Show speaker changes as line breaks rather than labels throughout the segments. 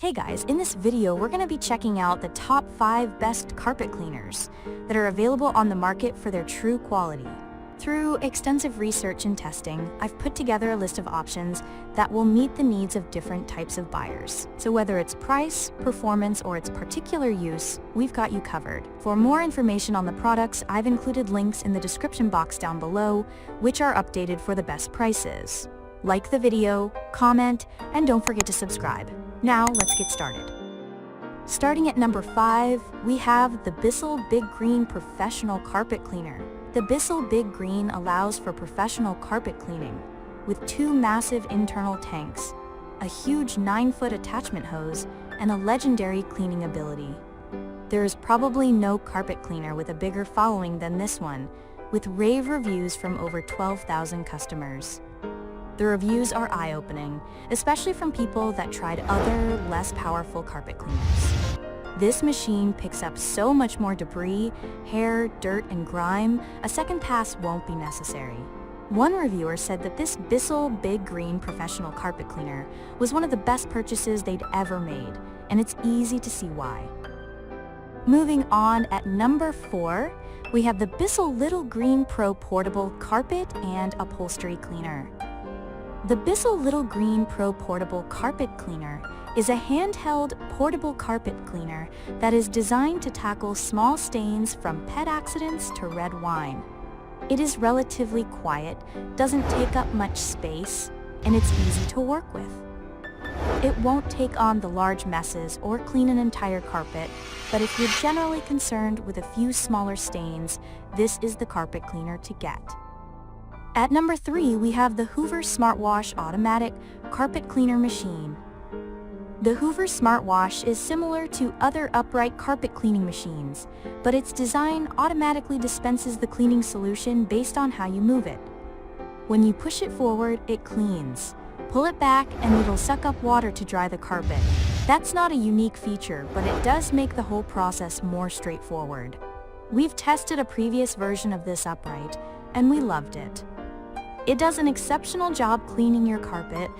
Hey guys, in this video we're going to be checking out the top 5 best carpet cleaners that are available on the market for their true quality. Through extensive research and testing, I've put together a list of options that will meet the needs of different types of buyers. So whether it's price, performance, or its particular use, we've got you covered. For more information on the products, I've included links in the description box down below, which are updated for the best prices. Like the video, comment, and don't forget to subscribe. Now, let's get started. Starting at number 5, we have the Bissell Big Green Professional Carpet Cleaner. The Bissell Big Green allows for professional carpet cleaning with 2 massive internal tanks, a huge 9-foot attachment hose, and a legendary cleaning ability. There is probably no carpet cleaner with a bigger following than this one, with rave reviews from over 12,000 customers. The reviews are eye-opening, especially from people that tried other, less powerful carpet cleaners. This machine picks up so much more debris, hair, dirt, and grime, a second pass won't be necessary. One reviewer said that this Bissell Big Green Professional Carpet Cleaner was one of the best purchases they'd ever made, and it's easy to see why. Moving on, at number 4, we have the Bissell Little Green Pro Portable Carpet and Upholstery Cleaner. The Bissell Little Green Pro Portable Carpet Cleaner is a handheld portable carpet cleaner that is designed to tackle small stains from pet accidents to red wine. It is relatively quiet, doesn't take up much space, and it's easy to work with. It won't take on the large messes or clean an entire carpet, but if you're generally concerned with a few smaller stains, this is the carpet cleaner to get. At number 3, we have the Hoover Smartwash Automatic Carpet Cleaner Machine. The Hoover Smartwash is similar to other upright carpet cleaning machines, but its design automatically dispenses the cleaning solution based on how you move it. When you push it forward, it cleans. Pull it back and it'll suck up water to dry the carpet. That's not a unique feature, but it does make the whole process more straightforward. We've tested a previous version of this upright, and we loved it. It does an exceptional job cleaning your carpet,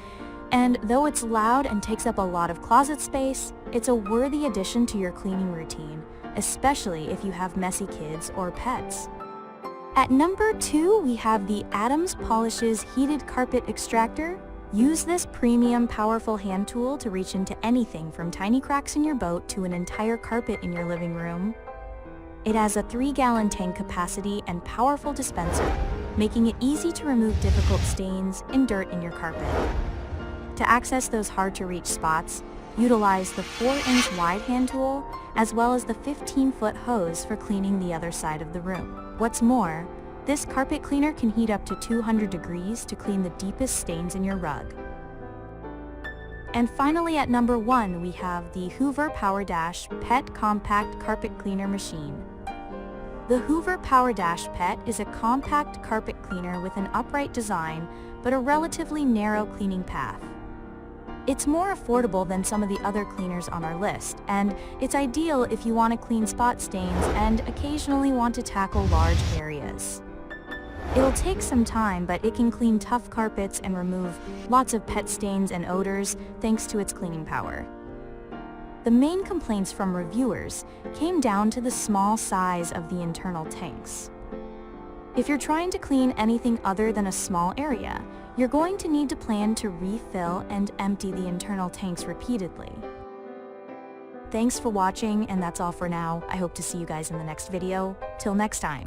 and though it's loud and takes up a lot of closet space, it's a worthy addition to your cleaning routine, especially if you have messy kids or pets. At number 2, we have the Adams Polishes Heated Carpet Extractor. Use this premium, powerful hand tool to reach into anything from tiny cracks in your boat to an entire carpet in your living room. It has a 3-gallon tank capacity and powerful dispenser, making it easy to remove difficult stains and dirt in your carpet. To access those hard-to-reach spots, utilize the 4-inch wide hand tool as well as the 15-foot hose for cleaning the other side of the room. What's more, this carpet cleaner can heat up to 200 degrees to clean the deepest stains in your rug. And finally, at number 1, we have the Hoover PowerDash Pet Compact Carpet Cleaner Machine. The Hoover PowerDash Pet is a compact carpet cleaner with an upright design, but a relatively narrow cleaning path. It's more affordable than some of the other cleaners on our list, and it's ideal if you want to clean spot stains and occasionally want to tackle large areas. It'll take some time, but it can clean tough carpets and remove lots of pet stains and odors thanks to its cleaning power. The main complaints from reviewers came down to the small size of the internal tanks. If you're trying to clean anything other than a small area, you're going to need to plan to refill and empty the internal tanks repeatedly. Thanks for watching, and that's all for now. I hope to see you guys in the next video. Till next time.